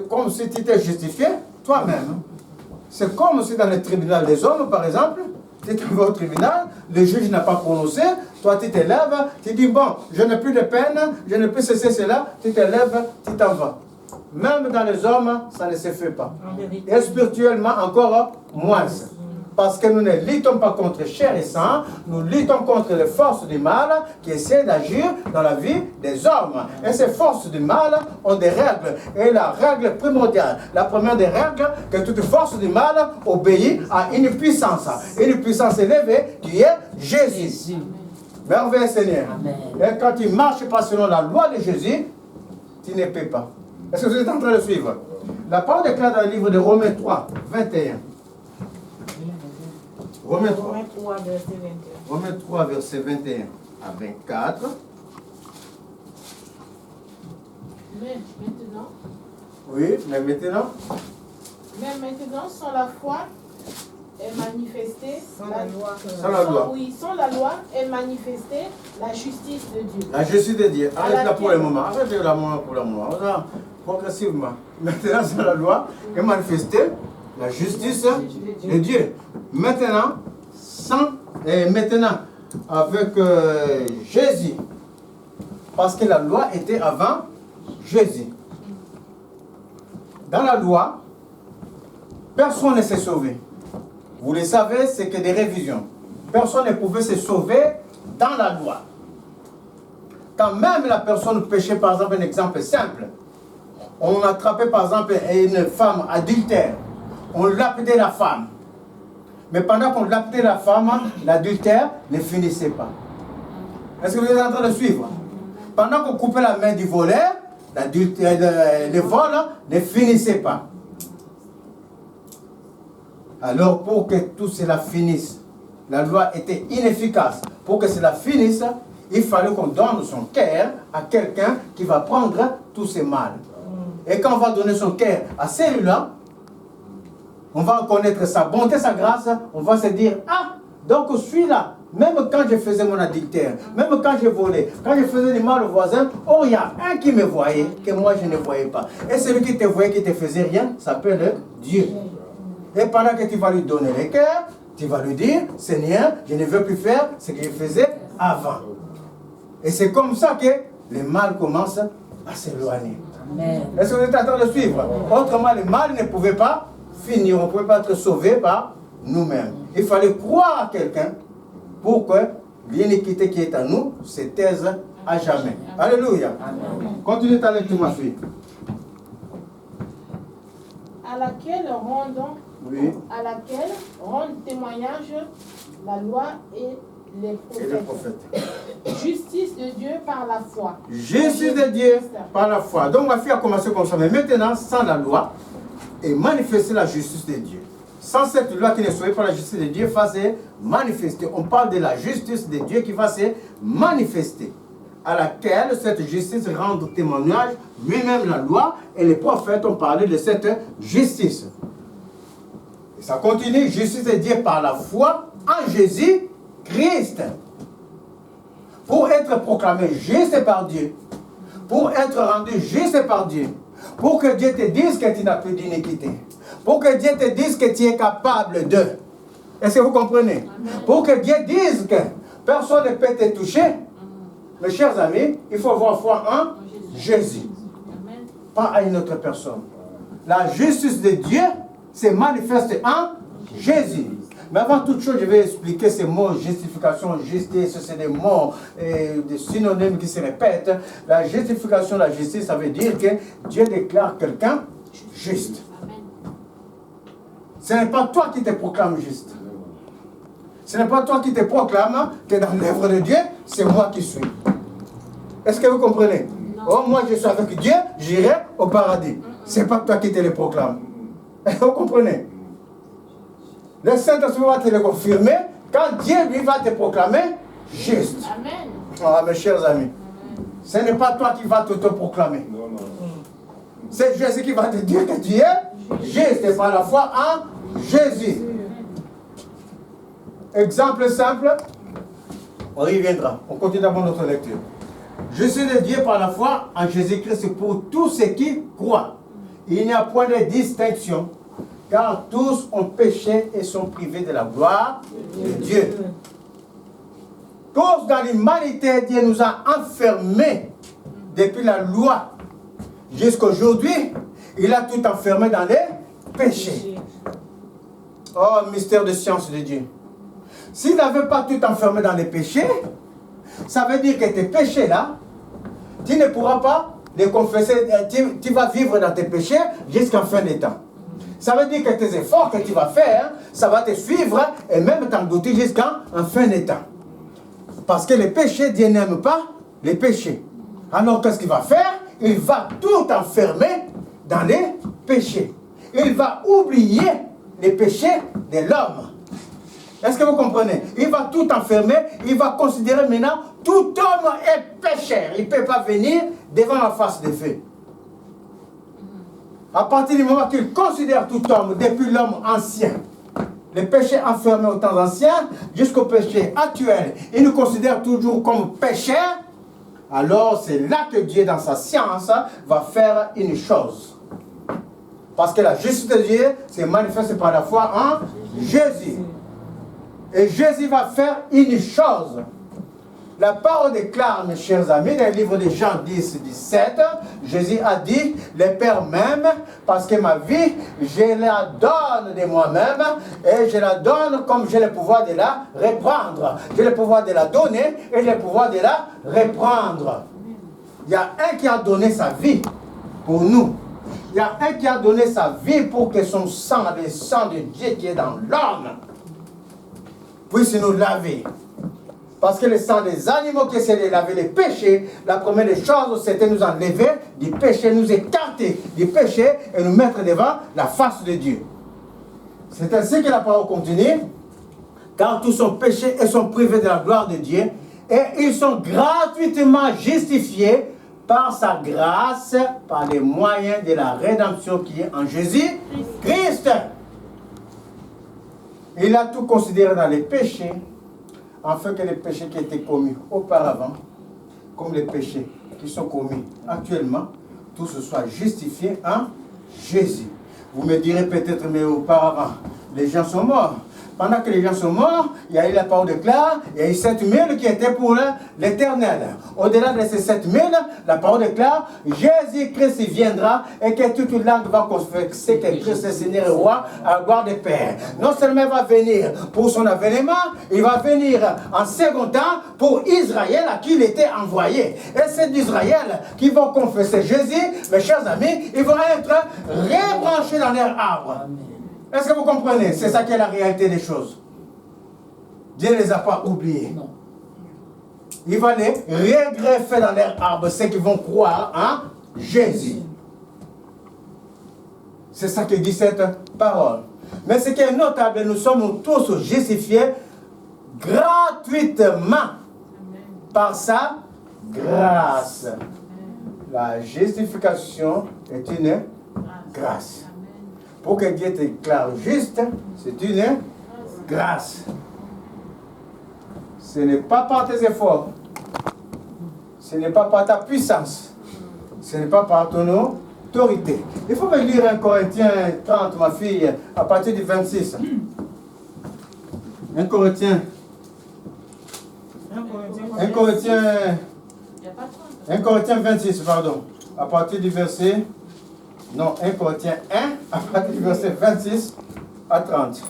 comme si tu t'es justifié toi-même. C'est comme si dans le tribunal des hommes, par exemple, tu vas au tribunal, le juge n'a pas prononcé, toi tu t'élèves, tu dis bon, je n'ai plus de peine, je ne peux cesser cela, tu t'élèves, tu t'en vas. Même dans les hommes, ça ne se fait pas. Et spirituellement, encore moins. Parce que nous ne luttons pas contre chair et sang, nous luttons contre les forces du mal qui essaient d'agir dans la vie des hommes. Et ces forces du mal ont des règles. Et la règle primordiale, la première des règles, que toute force du mal obéit à une puissance élevée qui est Jésus. Merveilleux Seigneur. Amen. Et quand tu ne marches pas selon la loi de Jésus, tu ne peux pas. Est-ce que vous êtes en train de suivre? La parole déclare dans le livre de Romains 3, 21. Romains 3, verset 21 à 24. Mais maintenant. Oui, mais maintenant. Mais maintenant, sans la foi est manifestée. Sans la loi. Oui, sans la loi est manifestée la justice de Dieu. La justice de Dieu. Arrête-la pour le moment. Arrête la moment pour le moment. Progressivement. Maintenant, sans la loi est manifestée la justice de Dieu. Maintenant, maintenant avec Jésus. Parce que la loi était avant Jésus. Dans la loi, personne ne s'est sauvé. Vous le savez, c'est que des révisions. Personne ne pouvait se sauver dans la loi. Quand même la personne péchait, par exemple, un exemple simple. On attrapait par exemple une femme adultère. On lapidait la femme. Mais pendant qu'on lapidait la femme, l'adultère ne finissait pas. Est-ce que vous êtes en train de suivre? Pendant qu'on coupait la main du voleur, le vol ne finissait pas. Alors pour que tout cela finisse, la loi était inefficace. Pour que cela finisse, il fallait qu'on donne son cœur à quelqu'un qui va prendre tous ces mal. Et quand on va donner son cœur à celui-là, on va reconnaître sa bonté, sa grâce, on va se dire, ah, donc je suis là. Même quand je faisais mon adultère, même quand je volais, quand je faisais du mal au voisin, oh, il y a un qui me voyait, que moi je ne voyais pas. Et celui qui te voyait, qui te faisait rien, s'appelle Dieu. Et pendant que tu vas lui donner le cœur, tu vas lui dire, Seigneur, je ne veux plus faire ce que je faisais avant. Et c'est comme ça que le mal commence à s'éloigner. Est-ce que vous êtes en train de suivre? Autrement, le mal ne pouvait pas finir, on ne pouvait pas être sauvé par nous-mêmes. Il fallait croire à quelqu'un pour que l'iniquité qui est en nous se taise à jamais. Alléluia. Continue ta lecture, ma fille. À laquelle rendent témoignage la loi et les prophètes. Justice de Dieu par la foi. Justice de Dieu par la foi. Donc ma fille a commencé comme ça. Mais maintenant, sans la loi, et manifester la justice de Dieu. Sans cette loi qui ne soit pas la justice de Dieu, va se manifester. On parle de la justice de Dieu qui va se manifester. À laquelle cette justice rend témoignage, lui-même la loi et les prophètes ont parlé de cette justice. Et ça continue, justice de Dieu par la foi en Jésus-Christ. Pour être proclamé juste par Dieu, pour être rendu juste par Dieu, pour que Dieu te dise que tu n'as plus d'iniquité, pour que Dieu te dise que tu es capable de. Est-ce que vous comprenez? Amen. Pour que Dieu dise que personne ne peut te toucher. Mes chers amis, il faut avoir foi en Jésus. Amen. Pas à une autre personne. La justice de Dieu se manifeste en Jésus. Mais avant toute chose, je vais expliquer ces mots, justification, justice, c'est des mots, des synonymes qui se répètent. La justification, la justice, ça veut dire que Dieu déclare quelqu'un juste. Amen. Ce n'est pas toi qui te proclames juste. Ce n'est pas toi qui te proclames que dans l'œuvre de Dieu, c'est moi qui suis. Est-ce que vous comprenez? Oh, moi je suis avec Dieu, j'irai au paradis. Ce n'est pas toi qui te le proclames. Vous comprenez? Le Saint-Esprit va te le confirmer quand Dieu lui va te proclamer juste. Amen. Ah, mes chers amis, ce n'est pas toi qui vas te proclamer. C'est Jésus qui va te dire que tu es juste par la foi en Jésus. Exemple simple, on y viendra. On continue d'abord notre lecture. Je suis de Dieu par la foi en Jésus-Christ pour tous ceux qui croient. Il n'y a point de distinction, car tous ont péché et sont privés de la gloire de Dieu. Tous dans l'humanité, Dieu nous a enfermés depuis la loi jusqu'à aujourd'hui. Il a tout enfermé dans les péchés. Oh, mystère de science de Dieu. S'il n'avait pas tout enfermé dans les péchés, ça veut dire que tes péchés là, tu ne pourras pas les confesser, tu vas vivre dans tes péchés jusqu'en fin des temps. Ça veut dire que tes efforts que tu vas faire, ça va te suivre et même t'engloutir jusqu'en fin des temps. Parce que les péchés, Dieu n'aime pas les péchés. Alors qu'est-ce qu'il va faire? Il va tout enfermer dans les péchés. Il va oublier les péchés de l'homme. Est-ce que vous comprenez? Il va tout enfermer, il va considérer maintenant tout homme est pécheur. Il ne peut pas venir devant la face de Dieu. À partir du moment qu'il considère tout homme, depuis l'homme ancien, les péchés enfermés au temps ancien, jusqu'au péché actuel, il nous considère toujours comme pécheurs, alors c'est là que Dieu, dans sa science, va faire une chose. Parce que la justice de Dieu se manifeste par la foi en Jésus. Et Jésus va faire une chose. La parole déclare, mes chers amis, dans le livre de Jean 10, 17, Jésus a dit, le Père m'aime parce que ma vie, je la donne de moi-même et je la donne comme j'ai le pouvoir de la reprendre. J'ai le pouvoir de la donner et le pouvoir de la reprendre. Il y a un qui a donné sa vie pour nous. Il y a un qui a donné sa vie pour que son sang, le sang de Dieu qui est dans l'homme, puisse nous laver. Parce que le sang des animaux qui essaient de laver les péchés, la première des choses, c'était nous enlever du péché, nous écarter du péché et nous mettre devant la face de Dieu. C'est ainsi que la parole continue. Car tous sont péchés et sont privés de la gloire de Dieu. Et ils sont gratuitement justifiés par sa grâce, par les moyens de la rédemption qui est en Jésus-Christ. Il a tout considéré dans les péchés, afin que les péchés qui étaient commis auparavant, comme les péchés qui sont commis actuellement, tout se soit justifié en Jésus. Vous me direz peut-être, mais auparavant, les gens sont morts. Pendant que les gens sont morts, il y a eu la parole de clair, il y a eu 7000 qui étaient pour l'éternel. Au-delà de ces 7000, la parole de clair, Jésus-Christ viendra et que toute langue va confesser que Christ est Seigneur et Roi à la gloire des Pères. Non seulement il va venir pour son avènement, il va venir en second temps pour Israël à qui il était envoyé. Et c'est d'Israël qui vont confesser Jésus, mes chers amis, ils vont être rebranchés dans leur arbre. Est-ce que vous comprenez? C'est ça qui est la réalité des choses. Dieu ne les a pas oubliés. Non. Il va les regreffer dans leur arbre, ceux qui vont croire en Jésus. C'est ça que dit cette parole. Mais ce qui est notable, nous sommes tous justifiés gratuitement par sa grâce. La justification est une grâce. Pour que Dieu te déclare juste, c'est une grâce. Ce n'est pas par tes efforts. Ce n'est pas par ta puissance. Ce n'est pas par ton autorité. Il faut me lire 1 Corinthiens 30, ma fille, à partir du 26. 1 Corinthiens 26, pardon. À partir du verset... Non, 1 Corinthiens 1, à partir du verset 26 à 30.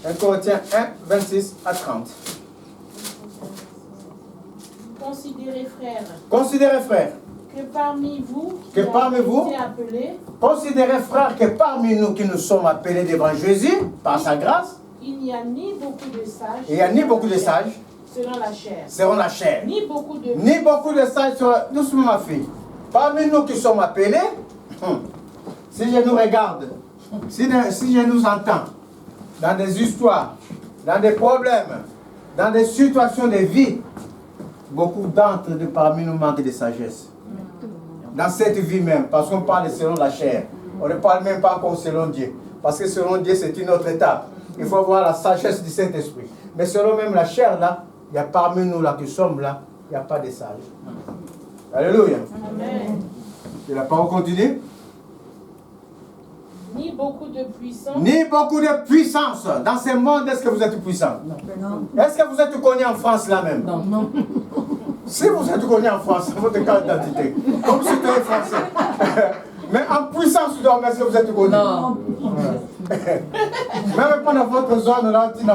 1 Corinthiens 1, 26 à 30. Considérez, frères, que parmi vous, appelés, considérez, frères, que parmi nous qui nous sommes appelés devant Jésus, par sa grâce, il n'y a ni beaucoup de sages, il n'y a ni beaucoup de sages, selon la chair, ni beaucoup de sages, doucement ma fille. Parmi nous qui sommes appelés, si je nous regarde, si je nous entends, dans des histoires, dans des problèmes, dans des situations de vie, beaucoup d'entre nous parmi nous manquent de sagesse. Dans cette vie même, parce qu'on parle selon la chair. On ne parle même pas encore selon Dieu. Parce que selon Dieu, c'est une autre étape. Il faut avoir la sagesse du Saint-Esprit. Mais selon même la chair, là, il y a parmi nous là qui sommes là, il n'y a pas de sages. Alléluia. Amen. Et la parole continue. beaucoup de puissance. Ni beaucoup de puissance. Dans ce monde, est-ce que vous êtes puissant? Non. Est-ce que vous êtes connu en France là même? Non. Non. Si vous êtes connu en France, votre carte d'identité, comme citoyen français. Mais en puissance d'homme, est-ce que vous êtes connu? Non. Même pendant votre zone là, tu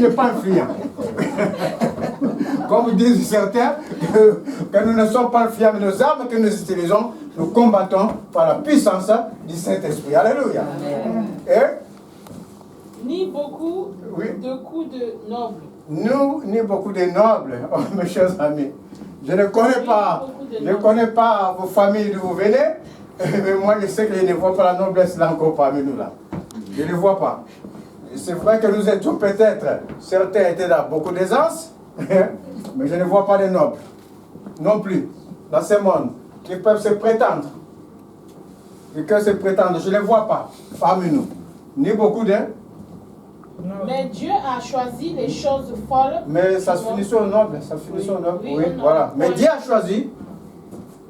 n'es pas influent. Comme disent certains, que nous ne sommes pas influents, mais nos armes que nous utilisons, nous combattons par la puissance du Saint-Esprit. Alléluia. Et ni beaucoup de coups de nobles. Nous, ni beaucoup de nobles, oh, mes chers amis. Je ne connais pas vos familles d'où vous venez, mais moi je sais que je ne vois pas la noblesse là encore parmi nous là. Je ne le vois pas. C'est vrai que nous étions peut-être, certains étaient dans beaucoup d'aisance, mais je ne vois pas les nobles non plus dans ce monde qui peuvent se prétendre. Et que se prétendre, je ne les vois pas parmi nous. Ni beaucoup de... Mais Dieu a choisi les choses folles. Mais ça se finit sur le noble, ça finit sur le noble. Oui, voilà. Mais Dieu a choisi.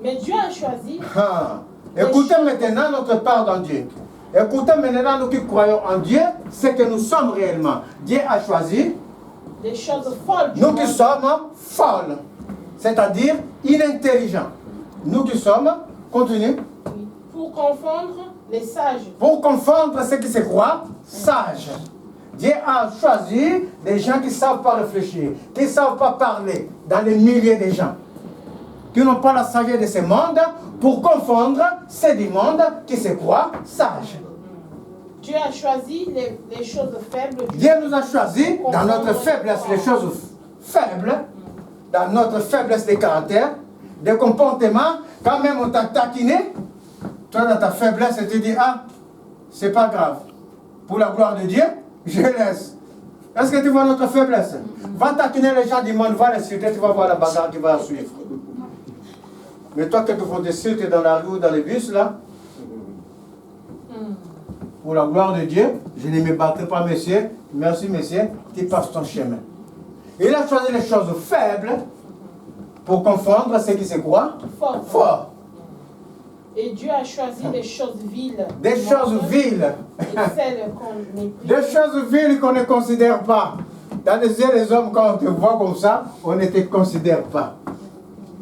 Mais Dieu a choisi. Écoutez maintenant notre part dans Dieu. Écoutez maintenant nous qui croyons en Dieu, ce que nous sommes réellement. Dieu a choisi les choses folles. Nous qui sommes folles, c'est-à-dire inintelligents. Nous qui sommes, continue. Pour confondre les sages. Pour confondre ceux qui se croient sages. Dieu a choisi des gens qui ne savent pas réfléchir, qui ne savent pas parler dans les milliers de gens, qui n'ont pas la sagesse de ce monde, pour confondre ceux du monde qui se croient sages. Dieu a choisi les choses faibles. Dieu nous a choisi dans notre faiblesse, les choses faibles, dans notre faiblesse de caractère, de comportement. Quand même on t'a taquiné, toi dans ta faiblesse, tu te dis, ah, c'est pas grave. Pour la gloire de Dieu, je laisse. Est-ce que tu vois notre faiblesse? Va taquiner les gens du monde, va les insulter, tu vas voir la bagarre qui va suivre. Mais toi, que tu fais des insultes dans la rue ou dans les bus, là, pour la gloire de Dieu, je ne me battrai pas, messieurs. Merci, messieurs, tu passes ton chemin. Il a choisi les choses faibles pour confondre ceux qui se croient forts. Et Dieu a choisi les choses viles. Des choses viles. Et celles qu'on méprise. Des choses viles qu'on ne considère pas. Dans les yeux des hommes, quand on te voit comme ça, on ne te considère pas.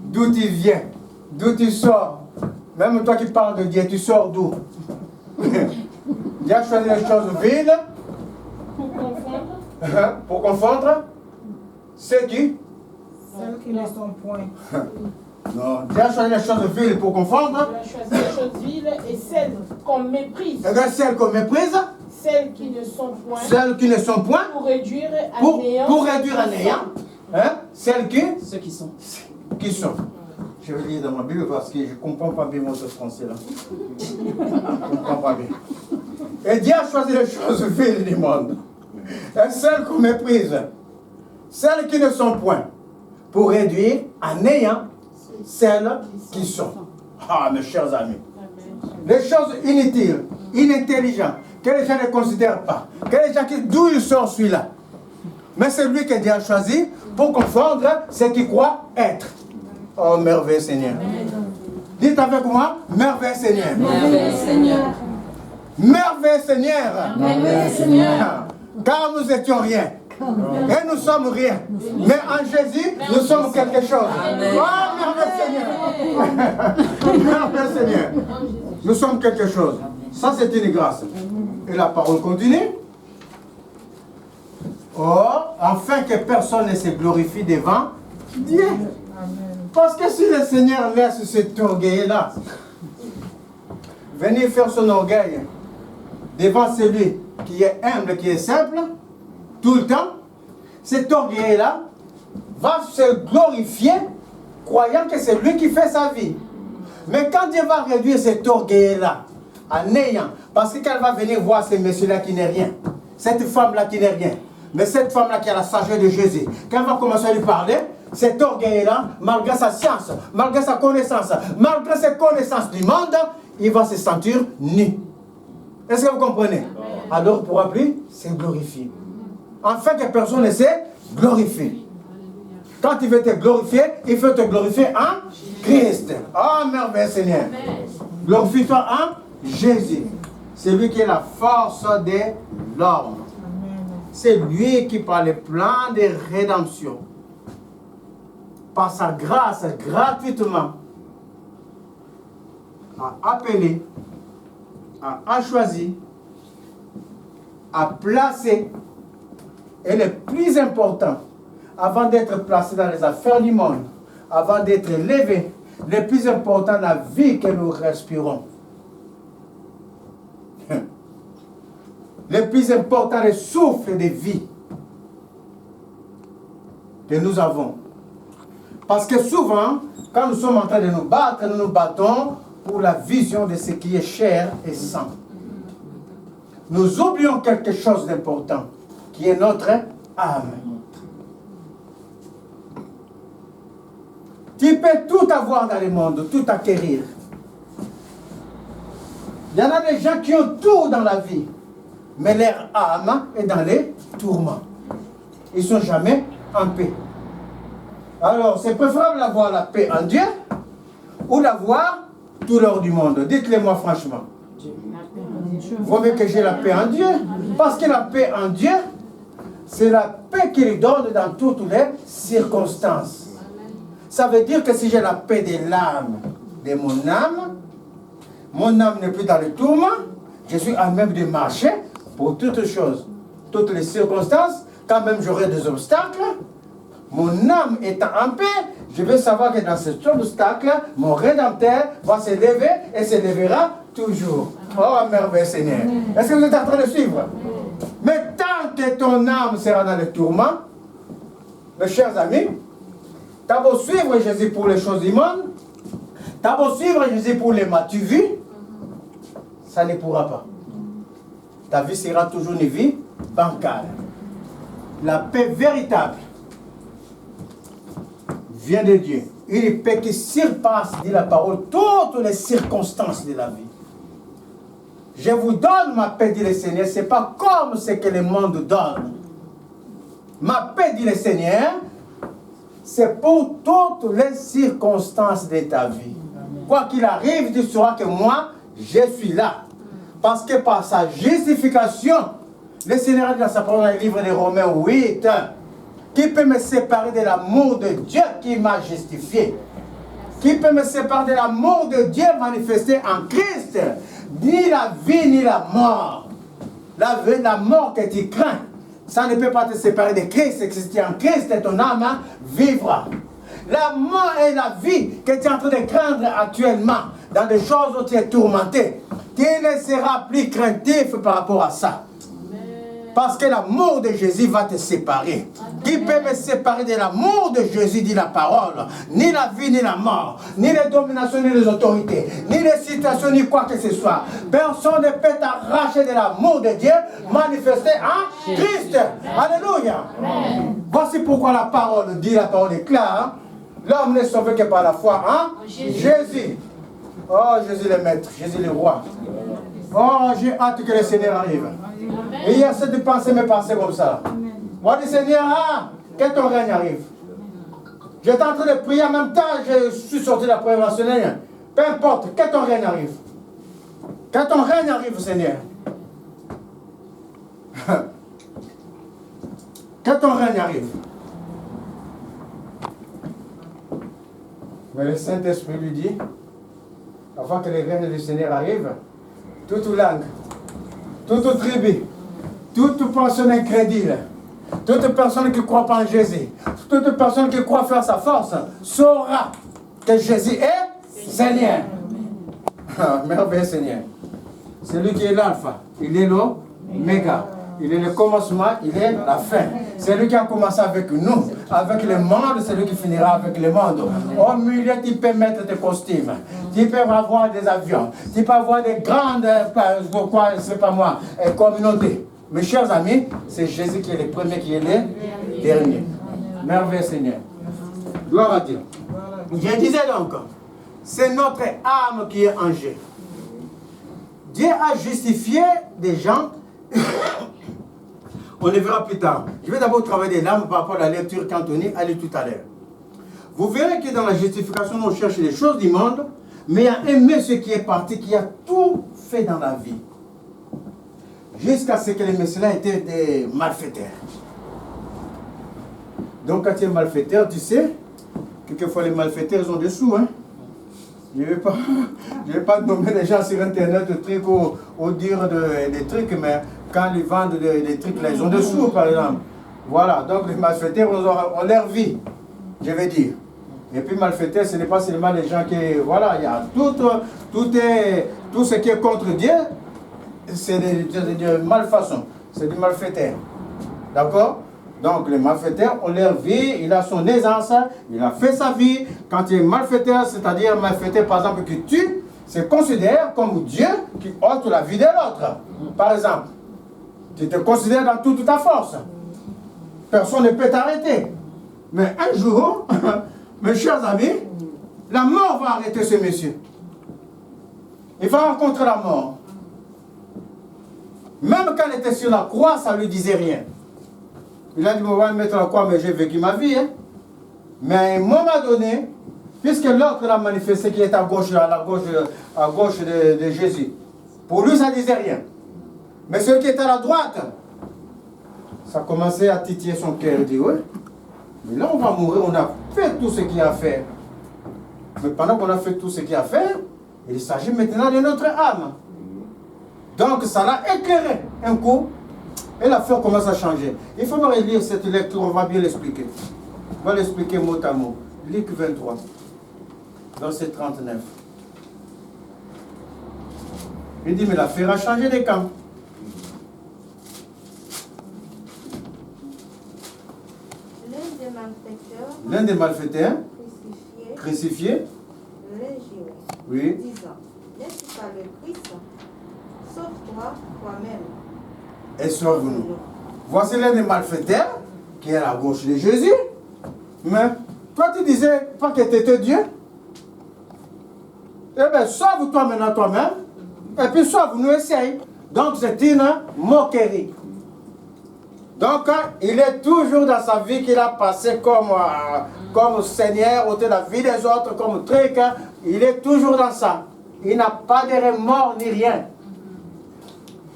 D'où tu viens, d'où tu sors. Même toi qui parles de Dieu, tu sors d'où? Dieu a choisi les choses viles. Pour confondre ceux qui? Celles qui ne sont point. Non, Dieu a choisi les choses viles pour confondre. Dieu a choisi les choses viles et celles qu'on méprise. Celles qu'on méprise. Celles qui ne sont point. Celles qui ne sont point. Pour réduire à néant. Pour réduire à néant. Hein? Celles qui? Ceux qui sont. Qui sont. Je vais lire dans ma Bible parce que je ne comprends pas bien votre français là. Je ne comprends pas bien. Et Dieu a choisi les choses viles du monde. Et celles qu'on méprise. Celles qui ne sont point. Pour réduire à néant celles qui sont. Ah, mes chers amis. Les choses inutiles, inintelligentes, que les gens ne considèrent pas. Que les gens qui, d'où il sort celui-là. Mais c'est lui que Dieu a choisi pour confondre ce qui croient être. Oh, merveilleux Seigneur. Dites avec moi, merveilleux Seigneur. Merveilleux Seigneur. Merveilleux Seigneur. Merveilleux Seigneur. Car nous étions rien. Et nous sommes rien. Mais en Jésus, nous sommes quelque chose. Oh, merveilleux Seigneur. Merveilleux Seigneur. Nous sommes quelque chose. Ça, c'est une grâce. Et la parole continue. Or, afin que personne ne se glorifie devant Dieu. Parce que si le Seigneur laisse cet orgueil-là venir faire son orgueil devant celui qui est humble, qui est simple, tout le temps, cet orgueil-là va se glorifier, croyant que c'est lui qui fait sa vie. Mais quand Dieu va réduire cet orgueil-là à néant, parce qu'elle va venir voir ce monsieur-là qui n'est rien, cette femme-là qui n'est rien, mais cette femme-là qui a la sagesse de Jésus, quand elle va commencer à lui parler, cet orgueil-là, malgré sa science, malgré sa connaissance, malgré ses connaissances du monde, il va se sentir nu. Est-ce que vous comprenez? Alors il ne pourra plus se glorifier. Afin que personne ne se glorifie. Quand il veut te glorifier, il faut te glorifier en Christ. Oh, merveilleux Seigneur. Glorifie-toi en Jésus. C'est lui qui est la force de l'homme. C'est lui qui, par le plan de rédemption, par sa grâce, gratuitement, a appelé, a choisi, a placé, et le plus important, avant d'être placé dans les affaires du monde, avant d'être élevé, le plus important, la vie que nous respirons. Le plus important, le souffle de vie que nous avons. Parce que souvent, quand nous sommes en train de nous battre, nous nous battons pour la vision de ce qui est chair et sang. Nous oublions quelque chose d'important, qui est notre âme. Tu peux tout avoir dans le monde, tout acquérir. Il y en a des gens qui ont tout dans la vie, mais leur âme est dans les tourments. Ils ne sont jamais en paix. Alors, c'est préférable d'avoir la paix en Dieu ou d'avoir tout l'or du monde. Dites-le-moi franchement. Vaut mieux que j'ai la paix en Dieu, parce que la paix en Dieu, c'est la paix qu'il donne dans toutes les circonstances. Ça veut dire que si j'ai la paix de l'âme, de mon âme n'est plus dans le tourment, je suis à même de marcher pour toutes choses, toutes les circonstances, quand même j'aurai des obstacles, mon âme étant en paix, je vais savoir que dans cet obstacle, mon Rédempteur va se lever et se lèvera toujours. Oh, merveille Seigneur. Est-ce que vous êtes en train de suivre? Mais tant que ton âme sera dans le tourment, mes chers amis, t'as beau suivre Jésus pour les choses du monde, t'as beau suivre Jésus pour les m'as-tu vu, ça ne pourra pas. Ta vie sera toujours une vie bancale. La paix véritable vient de Dieu. Une paix qui surpasse, dit la parole, toutes les circonstances de la vie. Je vous donne ma paix, dit le Seigneur, ce n'est pas comme ce que le monde donne. Ma paix, dit le Seigneur, c'est pour toutes les circonstances de ta vie. Quoi qu'il arrive, tu sauras que moi, je suis là. Parce que par sa justification, le Seigneur a dit dans sa parole dans le livre de Romains 8, qui peut me séparer de l'amour de Dieu qui m'a justifié? Qui peut me séparer de l'amour de Dieu manifesté en Christ? Ni la vie, ni la mort. La mort que tu crains, ça ne peut pas te séparer de Christ. Et si tu es en Christ, ton âme vivra. La mort et la vie que tu es en train de craindre actuellement, dans des choses où tu es tourmenté, tu ne seras plus craintif par rapport à ça. Parce que l'amour de Jésus va te séparer. Qui peut me séparer de l'amour de Jésus, dit la parole? Ni la vie, ni la mort, ni les dominations, ni les autorités, ni les situations, ni quoi que ce soit. Personne ne peut t'arracher de l'amour de Dieu manifesté en Christ. Alléluia. Voici pourquoi la parole dit, la parole est claire. L'homme n'est sauvé que par la foi en Jésus. Oh, Jésus le maître, Jésus le roi. Oh, j'ai hâte que le Seigneur arrive. Et il y a cette de penser mes pensées comme ça. Moi, je dis, Seigneur, que ton règne arrive. J'étais en train de prier en même temps, je suis sorti de la prière Seigneur. Peu importe, que ton règne arrive. Que ton règne arrive, Seigneur. Que ton règne arrive. Mais le Saint-Esprit lui dit, avant que le règne du Seigneur arrive, toute langue, toute tribu, toute personne incrédule, toute personne qui ne croit pas en Jésus, toute personne qui croit faire sa force, saura que Jésus est Seigneur. Merveilleux Seigneur. C'est lui qui est l'alpha, il est l'oméga. Il est le commencement, il est la fin. C'est lui qui a commencé avec nous, avec le monde, c'est lui qui finira avec le monde. Au milieu, tu peux mettre tes costumes, tu peux avoir des avions, tu peux avoir des grandes, quoi, je ne sais pas moi, communautés. Mes chers amis, c'est Jésus qui est le premier, qui est le dernier. Merveilleux Seigneur. Gloire à Dieu. Je disais donc, c'est notre âme qui est en jeu. Dieu a justifié des gens. On le verra plus tard. Je vais d'abord travailler l'âme par rapport à la lecture qu'Anthony a lu tout à l'heure. Vous verrez que dans la justification, on cherche les choses du monde, mais il y a aimé ce qui est parti, qui a tout fait dans la vie. jusqu'à ce que les messieurs-là étaient des malfaiteurs. Donc quand tu es malfaiteur, tu sais, quelquefois les malfaiteurs ils ont des sous. Hein? Je ne vais pas nommer les gens sur internet de trucs ou dire des trucs, mais quand ils vendent des trucs là, ils ont des sous par exemple. Voilà, donc les malfaiteurs ont leur vie, je vais dire. Et puis malfaiteurs, ce n'est pas seulement les gens qui... Voilà, il y a tout ce qui est contre Dieu, c'est des malfaçons, c'est des malfaiteurs. D'accord? Donc les malfaiteurs ont leur vie, il a son aisance, il a fait sa vie. Quand tu es malfaiteur, c'est-à-dire malfaiteur par exemple que tu, c'est considéré comme Dieu qui ôte la vie de l'autre. Par exemple, tu te considères dans toute ta force. Personne ne peut t'arrêter. Mais un jour, mes chers amis, la mort va arrêter ce monsieur. Il va rencontrer la mort. Même quand il était sur la croix, ça ne lui disait rien. Il a dit, on va me mettre la croix, mais j'ai vécu ma vie. Hein. Mais à un moment donné, puisque l'autre l'a manifesté qui est à gauche de Jésus, pour lui, ça ne disait rien. Mais celui qui est à la droite, ça commençait à titiller son cœur. Il dit, oui, mais là on va mourir, on a fait tout ce qu'il y a à faire. Mais pendant qu'on a fait tout ce qu'il y a à faire, il s'agit maintenant de notre âme. Donc ça l'a éclairé un coup. Et l'affaire commence à changer. Il faut me relire cette lecture, on va bien l'expliquer. On va l'expliquer mot à mot. Luc 23, verset 39. Il dit, mais l'affaire a changé de camp. L'un des malfaiteurs, crucifié, oui. Disant, n'es-tu pas le Christ? Sauve-toi toi-même. Et sauve-nous. Voici l'un des malfaiteurs qui est à la gauche de Jésus. Mais toi, tu disais pas que tu étais Dieu. Eh bien, sauve-toi maintenant toi-même. Et puis sauve-nous, essaye. Donc, c'est une moquerie. Donc, il est toujours dans sa vie qu'il a passé comme Seigneur, ôter la vie des autres, comme truc. Il est toujours dans ça. Il n'a pas de remords ni rien.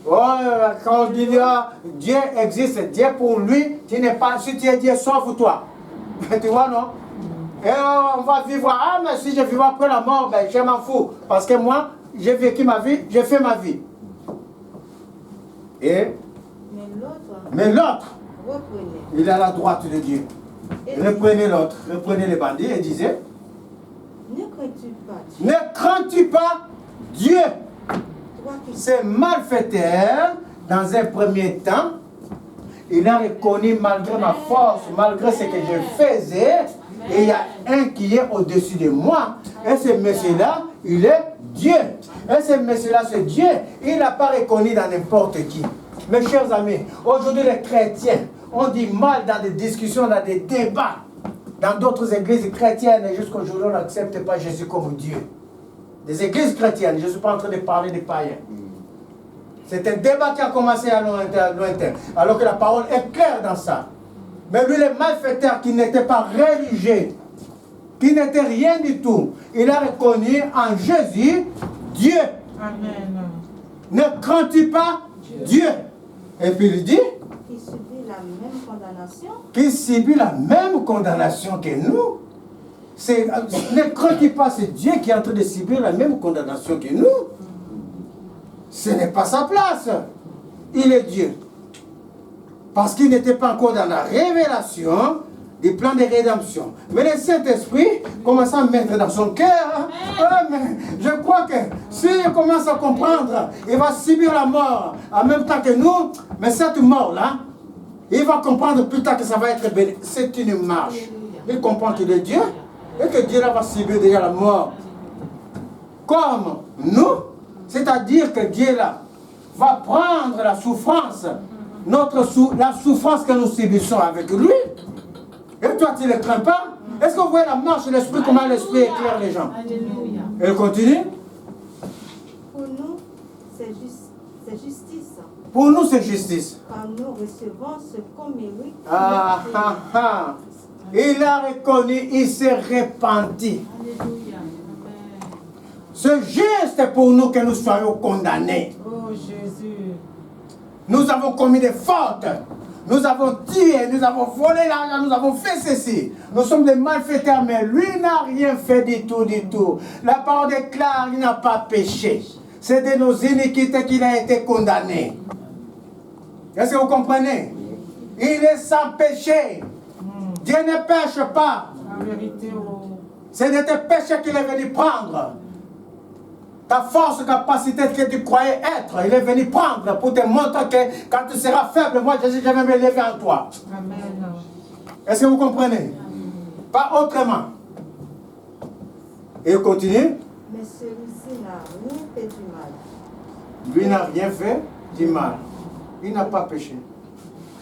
Oh, quand on dit Dieu existe, Dieu pour lui, tu n'es pas, si tu es Dieu, sauve-toi. Tu vois, non? Et on va vivre, ah, mais si je vis après la mort, ben, je m'en fous. Parce que moi, j'ai vécu ma vie, j'ai fait ma vie. Et mais l'autre, il est à la droite de Dieu. Reprenez l'autre, reprenez les bandits et disait, ne crains-tu pas Dieu? C'est malfaiteur, dans un premier temps, il a reconnu malgré ma force, malgré ce que je faisais, et il y a un qui est au-dessus de moi. Et ce monsieur-là, il est Dieu. Et ce monsieur-là, c'est Dieu. Il n'a pas reconnu dans n'importe qui. Mes chers amis, aujourd'hui les chrétiens ont du mal dans des discussions, dans des débats. Dans d'autres églises chrétiennes, jusqu'aujourd'hui, on n'accepte pas Jésus comme Dieu. Des églises chrétiennes, je ne suis pas en train de parler des païens. C'est un débat qui a commencé à lointain, alors que la parole est claire dans ça. Mais lui, le malfaiteur qui n'était pas religieux, qui n'était rien du tout, il a reconnu en Jésus Dieu. Amen. Ne crains-tu pas Dieu? Et puis il dit, qui subit la même condamnation. Qui subit la même condamnation que nous. Ne crains-tu pas, c'est Dieu qui est en train de subir la même condamnation que nous. Ce n'est pas sa place. Il est Dieu. Parce qu'il n'était pas encore dans la révélation du plan de rédemption. Mais le Saint-Esprit commence à mettre dans son cœur. Mais je crois que s'il commence à comprendre, il va subir la mort en même temps que nous. Mais cette mort-là, il va comprendre plus tard que ça va être béni. C'est une marche. Il comprend qu'il est Dieu et que Dieu là va subir déjà la mort. Comme nous, c'est-à-dire que Dieu là va prendre la souffrance, la souffrance que nous subissons avec lui. Et toi, tu ne le crains pas? Est-ce que vous voyez la marche de l'esprit, comment l'esprit éclaire les gens? Alléluia. Elle continue. Pour nous, c'est justice. Pour nous, c'est justice. Quand nous recevons ce qu'on mérite. Il a reconnu, il s'est repenti. Alléluia. C'est juste pour nous que nous soyons condamnés. Oh Jésus. Nous avons commis des fautes. Nous avons tué, nous avons volé l'argent, nous avons fait ceci. Nous sommes des malfaiteurs, mais lui n'a rien fait du tout, du tout. La parole déclare qu'il n'a pas péché. C'est de nos iniquités qu'il a été condamné. Est-ce que vous comprenez? Il est sans péché. Dieu ne pêche pas. La vérité C'est de tes péchés qu'il est venu prendre. Ta force, capacité que tu croyais être, il est venu prendre pour te montrer que quand tu seras faible, moi Jésus, je vais me lever en toi. Amen. Est-ce que vous comprenez? Pas autrement. Et il continue. Mais celui-ci n'a rien fait du mal. Lui n'a rien fait du mal. Il n'a pas péché.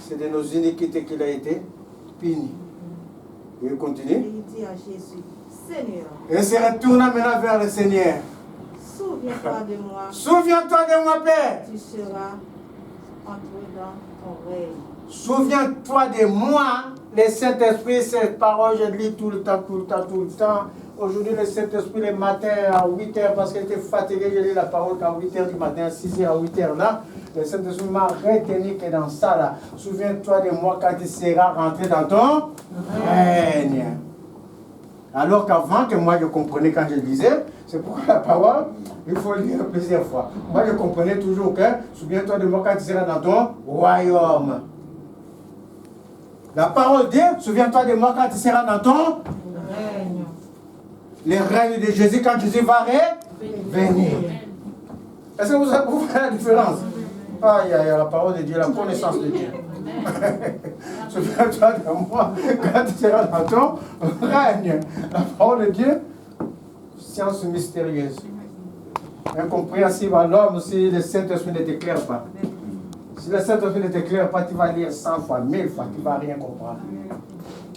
C'est de nos iniquités qu'il a été puni. Et il Et continue. il dit à Jésus, Seigneur, Et se retourna maintenant vers le Seigneur. souviens-toi de moi. Souviens-toi de moi, Père. Tu seras entré dans ton règne. Souviens-toi de moi, le Saint-Esprit, cette parole, je lis tout le temps, tout le temps, tout le temps. Aujourd'hui, le Saint-Esprit, le matin à 8h, parce qu'il était fatigué, je lis la parole qu'à 8h du matin, à 6h à 8h là. Le Saint-Esprit m'a retenu que dans ça là. Souviens-toi de moi quand tu seras rentré dans ton règne. Alors qu'avant que moi je comprenais quand je lisais, c'est pourquoi la parole, il faut lire plusieurs fois. Moi je comprenais toujours que, souviens-toi de moi quand tu seras dans ton royaume. La parole dit, souviens-toi de moi quand tu seras dans ton Règne. le règne de Jésus, quand Jésus va venir. Est-ce que vous voyez la différence? Aïe, aïe, la parole de Dieu, la connaissance de Dieu. Souviens-toi de moi quand tu seras dans ton règne. La parole de Dieu, science mystérieuse. Incompréhensible à l'homme si le Saint-Esprit ne t'éclaire pas. Si le Saint-Esprit ne t'éclaire pas, tu vas lire 100 fois, 1000 fois, tu ne vas rien comprendre.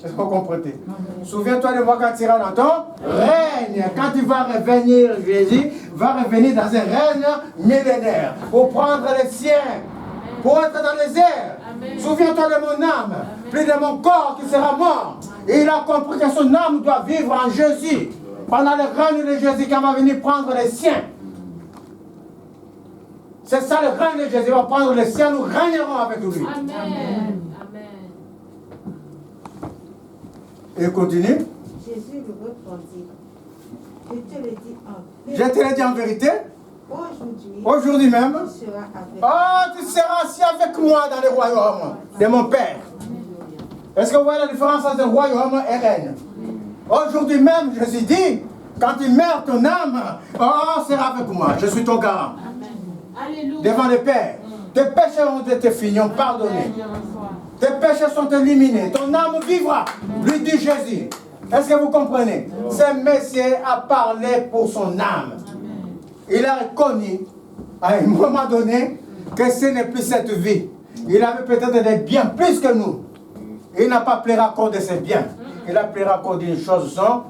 Est-ce que vous comprenez? Souviens-toi de moi quand tu seras dans ton règne. Quand tu vas revenir, Jésus va revenir dans un règne millénaire pour prendre les siens, pour être dans les airs. Souviens-toi de mon âme, plus de mon corps qui sera mort. Et il a compris que son âme doit vivre en Jésus. Pendant le règne de Jésus, quand va venir prendre les siens. C'est ça le règne de Jésus. Il va prendre les siens, nous régnerons avec lui. Amen. Et continue. Jésus lui répondit, je te le dis en Je vérité. te l'ai dit en vérité. Aujourd'hui, Aujourd'hui même. tu seras avec Oh, tu seras assis avec moi dans le royaume de mon Père. Est-ce que vous voyez la différence entre royaume et règne? Aujourd'hui même, Jésus dit, quand tu meurs, ton âme, oh, sera avec moi. Je suis ton garant. Alléluia. Devant le Père. Tes péchés ont été finis, ont pardonné. Tes péchés sont éliminés. Ton âme vivra. Lui dit Jésus. Est-ce que vous comprenez? Ce Messie a parlé pour son âme. Il a reconnu à un moment donné que ce n'est plus cette vie. Il avait peut-être des biens plus que nous. Il n'a pas plaira compte de ses biens. Il a plaira compte d'une chose, son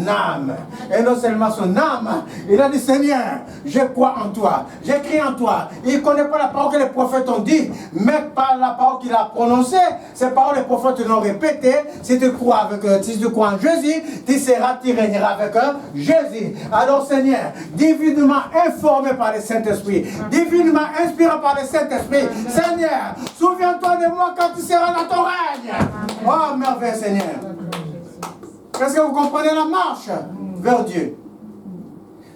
âme. Et non seulement son âme, il a dit Seigneur, je crois en toi, j'écris en toi. Il ne connaît pas la parole que les prophètes ont dit, mais par la parole qu'il a prononcée, ces paroles les prophètes l'ont répétées. Si tu crois en Jésus, tu régneras avec Jésus. Alors Seigneur, divinement informé par le Saint-Esprit, divinement inspiré par le Saint-Esprit, Seigneur, souviens-toi de moi quand tu seras dans ton règne. Oh merveille Seigneur. Est-ce que vous comprenez la marche vers Dieu?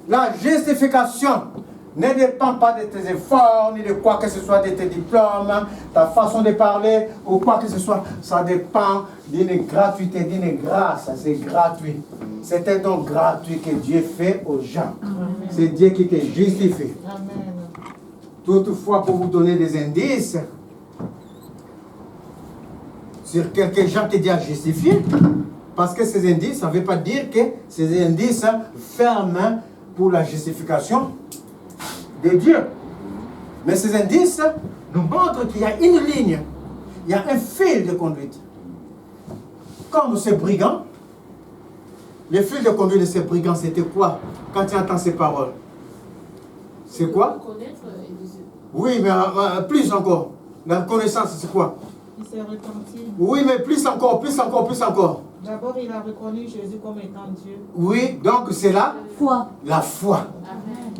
La justification ne dépend pas de tes efforts, ni de quoi que ce soit, de tes diplômes, ta façon de parler, ou quoi que ce soit. Ça dépend d'une gratuité, d'une grâce. C'est gratuit. C'est un don gratuit que Dieu fait aux gens. C'est Dieu qui te justifie. Amen. Toutefois, pour vous donner des indices sur quelques gens que Dieu a justifiés, parce que ces indices, ça ne veut pas dire que ces indices ferment pour la justification de Dieu. Mais ces indices nous montrent qu'il y a une ligne, il y a un fil de conduite. Comme ces brigands, le fil de conduite de ces brigands, c'était quoi quand tu entends ces paroles? C'est quoi? Oui, mais plus encore. La connaissance, c'est quoi? Il s'est repenti. Oui, mais plus encore, plus encore, plus encore. D'abord, il a reconnu Jésus comme étant Dieu. Oui, donc c'est la Foi. foi. Amen.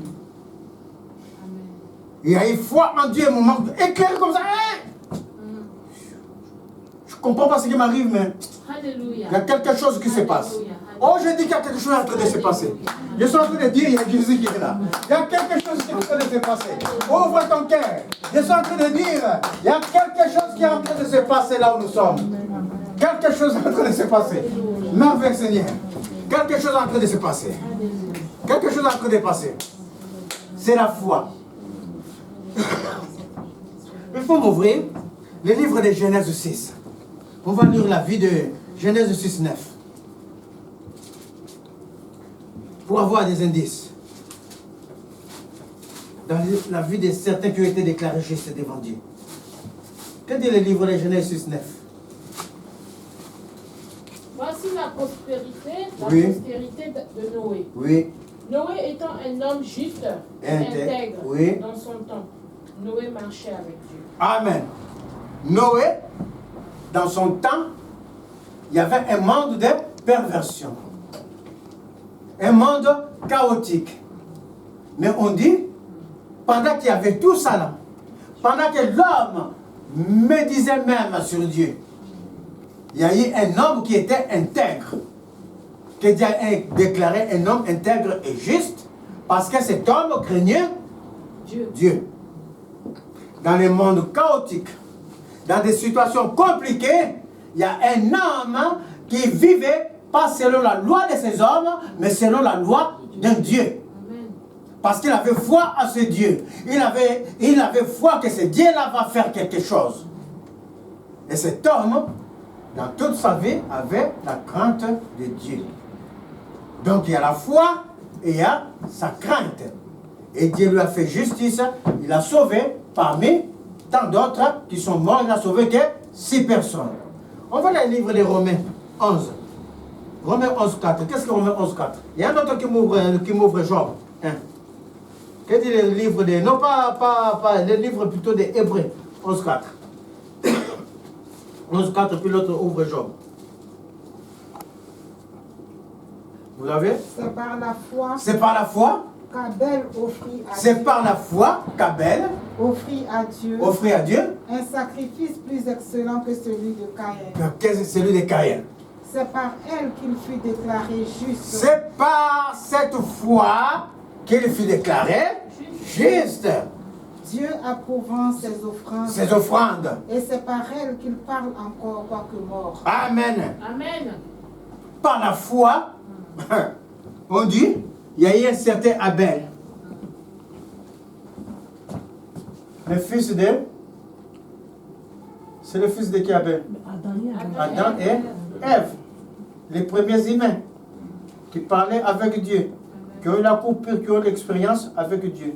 Il y a une foi en Dieu, un moment éclairé comme ça. Hein? Je ne comprends pas ce qui m'arrive, mais Alléluia. il y a quelque chose qui se passe. Oh, je dis qu'il y a quelque chose en train de se passer. Je suis en train de dire, il y a Jésus qui est là. Il y a quelque chose qui est en train de se passer. Ouvre ton cœur. Je suis en train de dire, il y a quelque chose qui est en train de se passer là où nous sommes. Quelque chose est en train de se passer. Merveille, Seigneur. Quelque chose est en train de se passer. Quelque chose est en train de se passer. C'est la foi. Il faut m'ouvrir le livre de Genèse 6. On va lire la vie de Genèse 6, 9. Pour avoir des indices. Dans la vie de certains qui ont été déclarés justes devant Dieu. Que dit le livre de Genèse 6, 9? Voici la postérité de Noé. Oui. Noé étant un homme juste et intègre dans son temps. Noé marchait avec Dieu. Amen. Noé, dans son temps, il y avait un monde de perversion. Un monde chaotique. Mais on dit, pendant qu'il y avait tout ça là, pendant que l'homme médisait même sur Dieu, il y a eu un homme qui était intègre, que Dieu a déclaré un homme intègre et juste, parce que cet homme craignait Dieu. Dans le monde chaotique, dans des situations compliquées, il y a un homme qui vivait pas selon la loi de ces hommes, mais selon la loi d'un Dieu. Parce qu'il avait foi à ce Dieu. Il avait foi que ce Dieu-là va faire quelque chose. Et cet homme, dans toute sa vie, avait la crainte de Dieu. Donc il y a la foi et il y a sa crainte. Et Dieu lui a fait justice. Il a sauvé parmi tant d'autres qui sont morts. Il n'a sauvé que 6 personnes. On va dans le livre de Romains 11. Romains 11, 4. Qu'est-ce que Romains 11, 4? Il y a un autre qui m'ouvre Job. Hein? Qu'est-ce que dit le livre de... Non, pas le livre plutôt des Hébreux. 11, 4. 11, 4, puis l'autre ouvre Job. Vous l'avez? C'est par la foi C'est par la foi qu'Abel offrit à C'est Dieu. par la foi qu'Abel Offrit à Dieu un sacrifice plus excellent que celui de Caïn. que celui de Caïn. C'est par elle qu'il fut déclaré juste. C'est par cette foi qu'il fut déclaré juste. Dieu approuvant ses offrandes. Et c'est par elle qu'il parle encore quoique mort. Amen. Amen. Par la foi, on dit, il y a eu un certain Abel. Le fils de... C'est le fils de qui Abel? Adam et Ève. Les premiers humains qui parlaient avec Dieu, qui ont eu la coupure, qui ont eu l'expérience avec Dieu.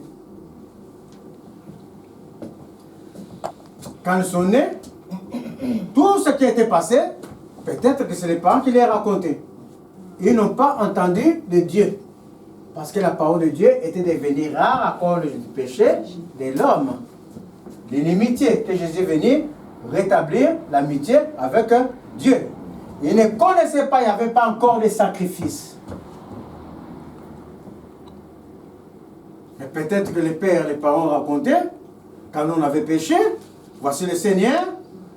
Quand ils sont nés, tout ce qui était passé, peut-être que c'est les parents qui les racontaient. Ils n'ont pas entendu de Dieu. Parce que la parole de Dieu était devenue rare à cause du péché de l'homme. L'inimitié que Jésus est venu rétablir l'amitié avec Dieu. Ils ne connaissaient pas, il n'y avait pas encore de sacrifice. Mais peut-être que les pères et les parents racontaient, quand on avait péché, voici le Seigneur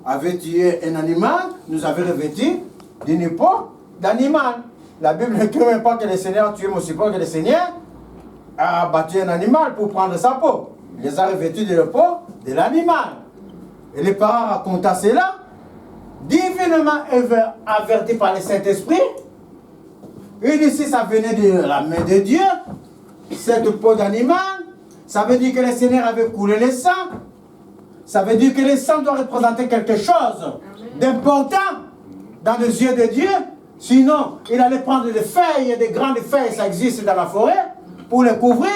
avait tué un animal, nous avait revêtu d'une peau d'animal. La Bible ne dit même pas que le Seigneur tuait, mais aussi pas que le Seigneur a battu un animal pour prendre sa peau. Il les a revêtus de la peau de l'animal. Et les parents racontaient cela, divinement avertis par le Saint-Esprit. Et ici, ça venait de la main de Dieu, cette peau d'animal. Ça veut dire que le Seigneur avait coulé le sang. Ça veut dire que le sang doit représenter quelque chose d'important dans les yeux de Dieu. Sinon, il allait prendre des feuilles, des grandes feuilles, ça existe dans la forêt, pour les couvrir.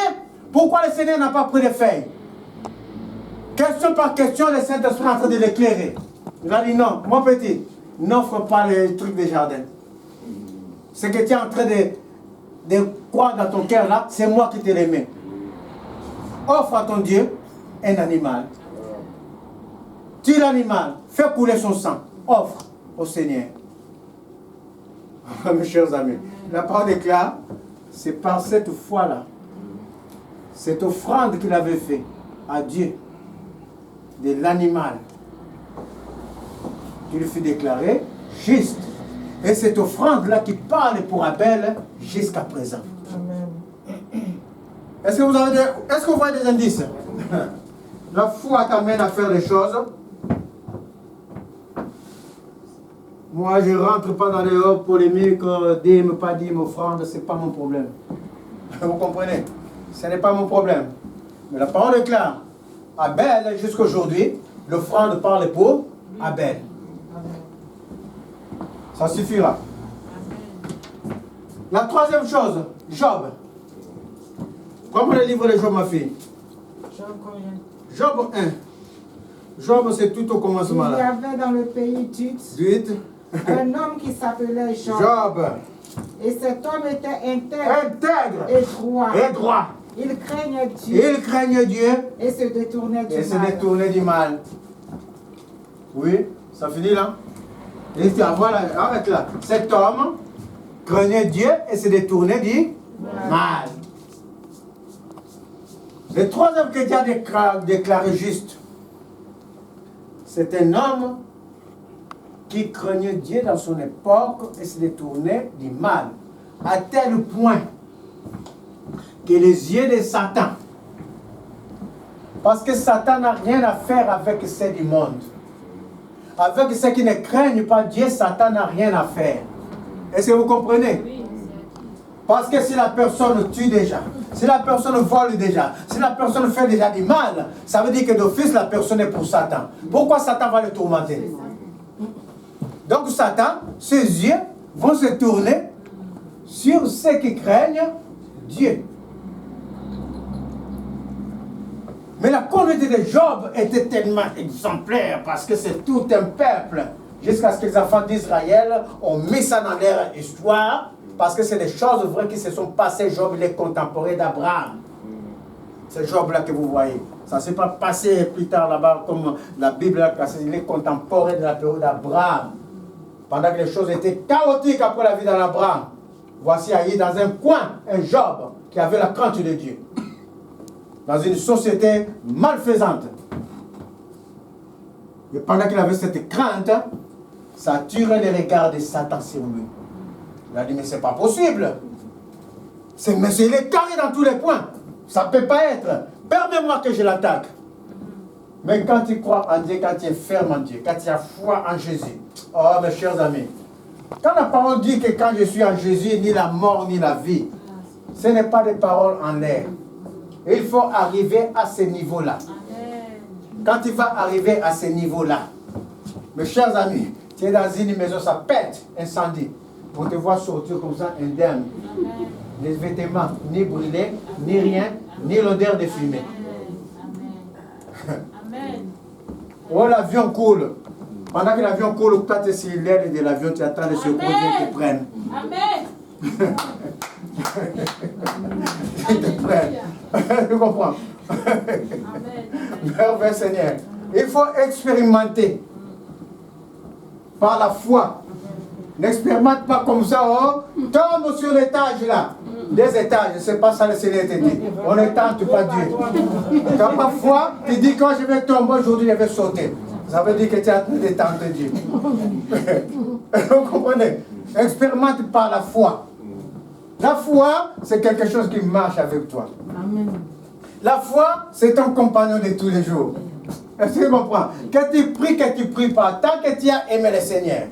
Pourquoi le Seigneur n'a pas pris des feuilles? Question par question, le Saint-Esprit est en train de l'éclairer. Il a dit non, mon petit, n'offre pas les trucs des jardins. Ce que tu es en train de croire dans ton cœur là, c'est moi qui te les mets. Offre à ton Dieu un animal. Tue l'animal, fais couler son sang. Offre au Seigneur. Mes chers amis, la parole déclare, c'est par cette foi-là, cette offrande qu'il avait fait à Dieu de l'animal qui lui fut déclaré juste. Et cette offrande-là qui parle pour Abel jusqu'à présent. Est-ce que vous voyez des indices? La foi t'amène à faire des choses. Moi, je ne rentre pas dans les polémiques, dîme, pas dîme, offrande, ce n'est pas mon problème. Vous comprenez? Ce n'est pas mon problème. Mais la parole est claire. Abel, jusqu'aujourd'hui, l'offrande parle pour Abel. Ça suffira. La troisième chose, Job. Comment le livre de Job, ma fille? Job 1. Job, c'est tout au commencement Il y là. avait dans le pays d'Uz 8. un homme qui s'appelait Job. Job. Et cet homme était intègre et droit. Et droit. Il craignait Dieu. Il craignait Dieu. Et se détournait du Et mal. se détournait du mal. Oui, ça finit là. Et voilà, arrête là. Cet homme craignait Dieu et se détournait du mal. Le troisième que Dieu a déclaré juste, c'est un homme qui craignait Dieu dans son époque et se détournait du mal. À tel point que les yeux de Satan, parce que Satan n'a rien à faire avec ceux du monde. Avec ceux qui ne craignent pas Dieu, Satan n'a rien à faire. Est-ce que vous comprenez? Parce que si la personne tue déjà, si la personne vole déjà, si la personne fait déjà du mal, ça veut dire que d'office la personne est pour Satan. Pourquoi Satan va le tourmenter? Donc Satan, ses yeux vont se tourner sur ceux qui craignent Dieu. Mais la conduite de Job était tellement exemplaire parce que c'est tout un peuple. Jusqu'à ce que les enfants d'Israël ont mis ça dans leur histoire. Parce que c'est des choses vraies qui se sont passées. Job, il est contemporain d'Abraham. C'est Job-là que vous voyez. Ça ne s'est pas passé plus tard là-bas comme la Bible. Il est contemporain de la période d'Abraham. Pendant que les choses étaient chaotiques après la vie d'Abraham. Voici Aïe dans un coin, un Job qui avait la crainte de Dieu. Dans une société malfaisante. Et pendant qu'il avait cette crainte, ça attirait les regards de Satan sur lui. Il a dit, mais c'est pas possible. Mais il est carré dans tous les points. Ça ne peut pas être. Permets-moi que je l'attaque. Mais quand tu crois en Dieu, quand tu es ferme en Dieu, quand tu as foi en Jésus, oh mes chers amis, quand la parole dit que quand je suis en Jésus, ni la mort ni la vie, ce n'est pas des paroles en l'air. Il faut arriver à ce niveau-là. Quand tu vas arriver à ce niveau-là, mes chers amis, tu es dans une maison, ça pète, incendie. On te voit sortir comme ça, indemne. Les vêtements, ni brûlés, ni rien, ni l'odeur de fumée. Oh, l'avion coule. Pendant que l'avion coule, quand tu es sur l'aile de l'avion, tu attends les secours qui te prennent. Amen. Ils te prennent. Tu comprends? Merveilleux Seigneur. Il faut expérimenter par la foi. N'expérimente pas comme ça, oh, tombe sur l'étage là. Des étages, c'est pas ça le Seigneur te dit. On ne tente pas Dieu. Quand parfois, tu dis quand je vais tomber aujourd'hui, je vais sauter. Ça veut dire que tu es en train de tenter Dieu. Vous comprenez? Expérimente par la foi. La foi, c'est quelque chose qui marche avec toi. Amen. La foi, c'est ton compagnon de tous les jours. Est-ce que tu comprends? Que tu pries pas. Tant que tu as aimé le Seigneur.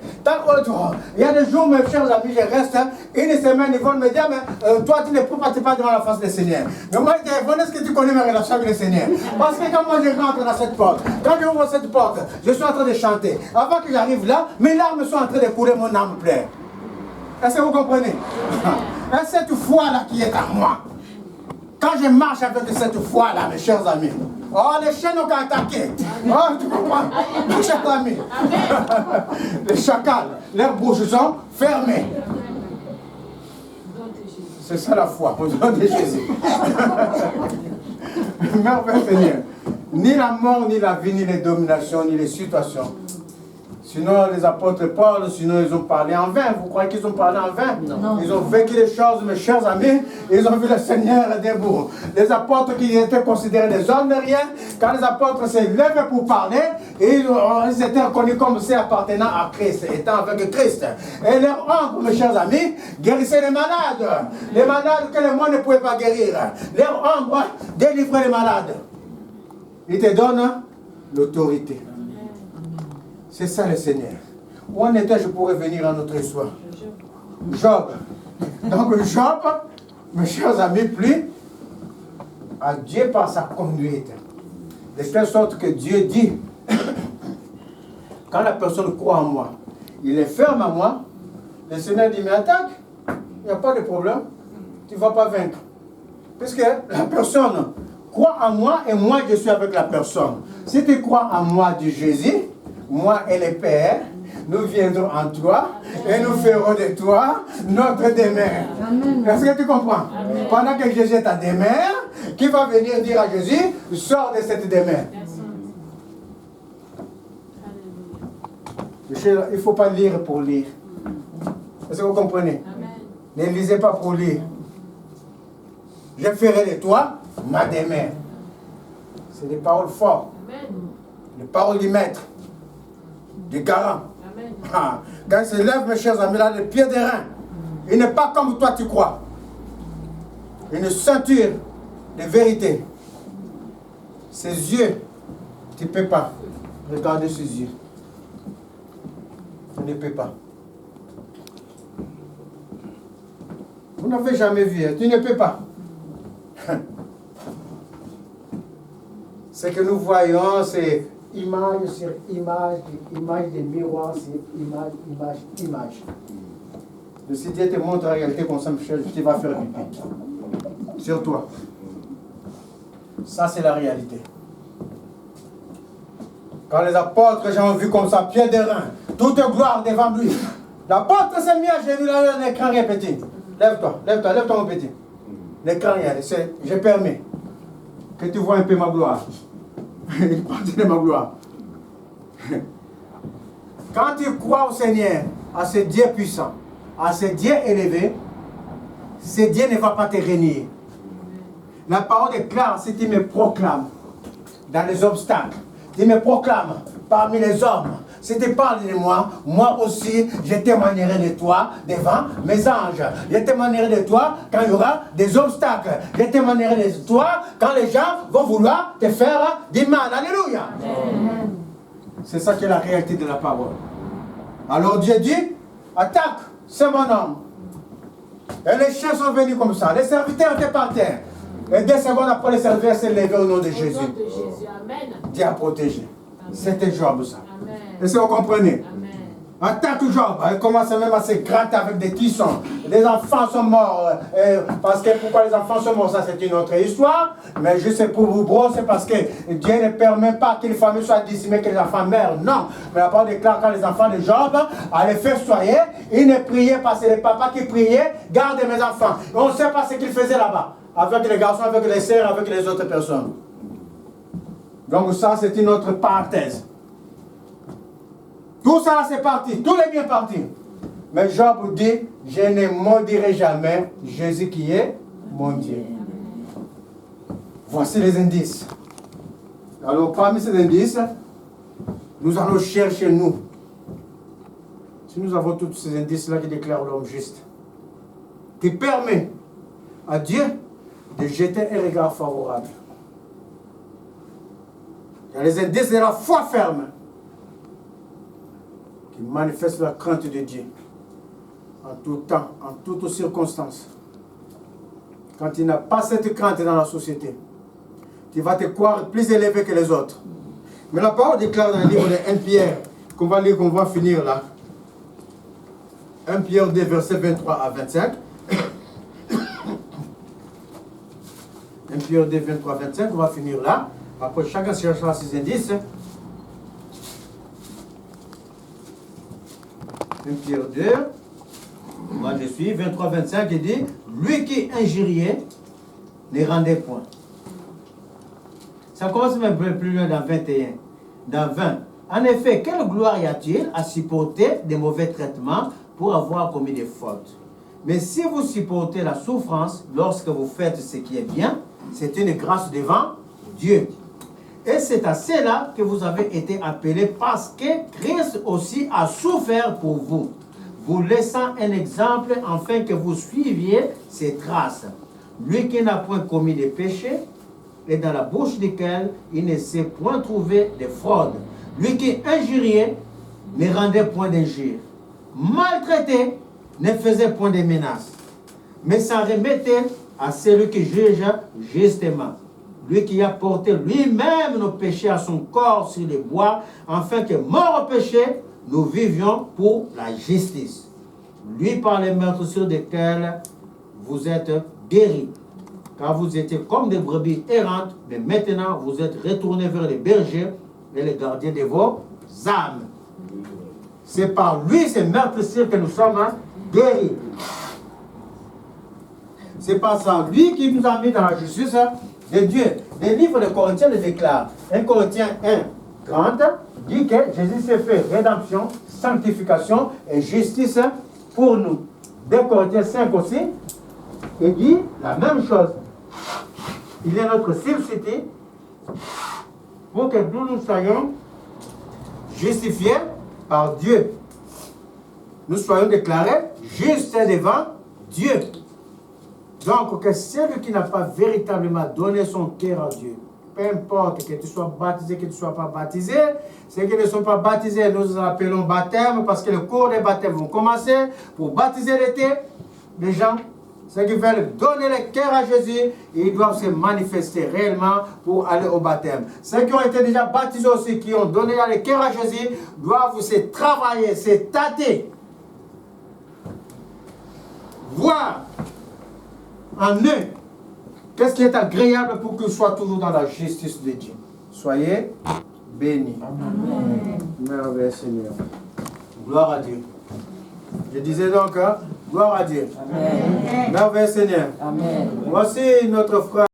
Il y a des jours, mes chers amis, je reste une semaine, ils vont me dire, mais toi, tu ne pries pas devant la face du Seigneur. Mais moi, je dis, est-ce que tu connais mes relations avec le Seigneur? Parce que quand moi, je rentre dans cette porte, quand je ouvre cette porte, je suis en train de chanter. Avant que j'arrive là, mes larmes sont en train de couler, mon âme pleure. Est-ce que vous comprenez? Et cette foi-là qui est en moi, quand je marche avec cette foi-là, mes chers amis, oh, les chiens n'ont qu'à attaquer. Oh, tu comprends? Mes chers amis, les chacals, leurs bouches sont fermées. C'est ça la foi, au nom de Jésus. Merveilleux Seigneur. Ni la mort, ni la vie, ni les dominations, ni les situations Sinon, les apôtres Paul, sinon ils ont parlé en vain. Vous croyez qu'ils ont parlé en vain? Non. Ils ont vécu des choses, mes chers amis. Ils ont vu le Seigneur debout. Les apôtres qui étaient considérés des hommes de rien, quand les apôtres se levaient pour parler, ils étaient reconnus comme ceux appartenant à Christ, étant avec Christ. Et leur ombre, mes chers amis, guérissait les malades. Les malades que le monde ne pouvait pas guérir. Leur ombre délivrait les malades. Il te donne l'autorité. C'est ça le Seigneur. Où en était, je pourrais venir à notre histoire. Job. Donc Job, mes chers amis, plie à Dieu par sa conduite. De telle sorte que Dieu dit, quand la personne croit en moi, il est ferme à moi, le Seigneur dit, mais attaque, il n'y a pas de problème, tu ne vas pas vaincre. Puisque la personne croit en moi et moi je suis avec la personne. Si tu crois en moi, dit Jésus, moi et le Père, nous viendrons en toi et nous ferons de toi notre demeure. Est-ce que tu comprends? Amen. Pendant que Jésus est ta demeure, qui va venir dire à Jésus, sors de cette demeure. Il ne faut pas lire pour lire. Est-ce que vous comprenez? Amen. Ne lisez pas pour lire. Je ferai de toi ma demeure. C'est des paroles fortes. Les paroles du maître. Du garant. Ah, quand il se lève, mes chers amis, là, le pied des reins. Il n'est pas comme toi tu crois. Une ceinture de vérité. Ses yeux, tu ne peux pas regarder ses yeux. Tu ne peux pas. Vous n'avez jamais vu, hein? Tu ne peux pas. Ce que nous voyons, c'est image sur image, image de miroir sur image, image, image. Le si Dieu te montre la réalité comme ça, tu vas faire pipi. Sur toi. Ça, c'est la réalité. Quand les apôtres, j'ai vu comme ça, pied de rein, toute gloire devant lui. L'apôtre s'est mis à genoux, là, un écran répété. Lève-toi, lève-toi, lève-toi, mon petit. L'écran, je permets que tu vois un peu ma gloire. Une partie de ma gloire. Quand tu crois au Seigneur, à ce Dieu puissant, à ce Dieu élevé, ce Dieu ne va pas te renier. La parole est claire si tu me proclames dans les obstacles, tu me proclames parmi les hommes. Si tu parles de moi, moi aussi, je témoignerai de toi devant mes anges. Je témoignerai de toi quand il y aura des obstacles. Je témoignerai de toi quand les gens vont vouloir te faire du mal. Alléluia. C'est ça qui est la réalité de la parole. Alors Dieu dit, attaque, c'est mon homme. Et les chiens sont venus comme ça. Les serviteurs étaient par terre. Et 2 secondes après, les serviteurs s'est levé au nom de Jésus. Dieu a protégé. C'était Job ça. Est-ce que vous comprenez? Amen. Attaque Job. Elle commence même à se gratter avec des tissons. Les enfants sont morts. Parce que pourquoi les enfants sont morts, ça c'est une autre histoire. Mais juste pour vous brosser, parce que Dieu ne permet pas que les familles soient décimées, que les enfants meurent. Non. Mais la parole déclare quand les enfants de Job allaient festoyer, ils ne priaient pas. C'est les papas qui priaient, gardez mes enfants. Et on ne sait pas ce qu'ils faisaient là-bas. Avec les garçons, avec les sœurs, avec les autres personnes. Donc ça c'est une autre parenthèse. Tout ça c'est parti, tout est bien parti. Mais Job dit, je ne maudirai jamais Jésus qui est mon Dieu. Voici les indices. Alors parmi ces indices, nous allons chercher nous. Si nous avons tous ces indices-là qui déclarent l'homme juste, qui permet à Dieu de jeter un regard favorable. Il y a les indices de la foi ferme qui manifestent la crainte de Dieu en tout temps, en toutes circonstances. Quand il n'a pas cette crainte dans la société, tu vas te croire plus élevé que les autres. Mais la parole déclare dans le livre de 1 Pierre, qu'on va lire, qu'on va finir là. 1 Pierre 2, versets 23 à 25. 1 Pierre 2, 23 à 25, on va finir là. Après, chacun cherchera ses indices. 1 Pierre 2, moi je suis, 23-25, il dit, lui qui injuriait ne rendait point. Ça commence même plus loin dans 21. Dans 20, En effet, quelle gloire y a-t-il à supporter des mauvais traitements pour avoir commis des fautes? Mais si vous supportez la souffrance lorsque vous faites ce qui est bien, c'est une grâce devant Dieu. Et c'est à cela que vous avez été appelés parce que Christ aussi a souffert pour vous, vous laissant un exemple afin que vous suiviez ses traces. Lui qui n'a point commis de péché et dans la bouche duquel il ne s'est point trouvé de fraude. Lui qui injuriait ne rendait point d'injure. Maltraité ne faisait point de menaces, mais s'en remettait à celui qui juge justement. Lui qui a porté lui-même nos péchés à son corps sur les bois, afin que, mort au péché, nous vivions pour la justice. Lui par les meurtrissures desquels vous êtes guéris, car vous étiez comme des brebis errantes, mais maintenant vous êtes retournés vers les bergers et les gardiens de vos âmes. C'est par lui, ces meurtrissures, que nous sommes guéris. C'est par ça, lui qui nous a mis dans la justice de Dieu. Le livre de Corinthiens le déclare. 1 Corinthiens 1, 30 dit que Jésus s'est fait rédemption, sanctification et justice pour nous. 2 Corinthiens 5 aussi, il dit la même chose. Il est notre substitut pour que nous soyons justifiés par Dieu. Nous soyons déclarés justes devant Dieu. Donc, que celui qui n'a pas véritablement donné son cœur à Dieu, peu importe que tu sois baptisé, que tu ne sois pas baptisé, ceux qui ne sont pas baptisés, nous appelons baptême parce que le cours des baptêmes vont commencer pour baptiser les gens. Ceux qui veulent donner le cœur à Jésus, ils doivent se manifester réellement pour aller au baptême. Ceux qui ont été déjà baptisés aussi, qui ont donné le cœur à Jésus, doivent se travailler, se tâter, voir en eux qu'est-ce qui est agréable pour qu'ils soient toujours dans la justice de Dieu. Soyez bénis. Amen. Merveilleux Seigneur. Gloire à Dieu. Je disais donc, gloire à Dieu. Amen. Merveilleux Seigneur. Amen. Voici notre frère.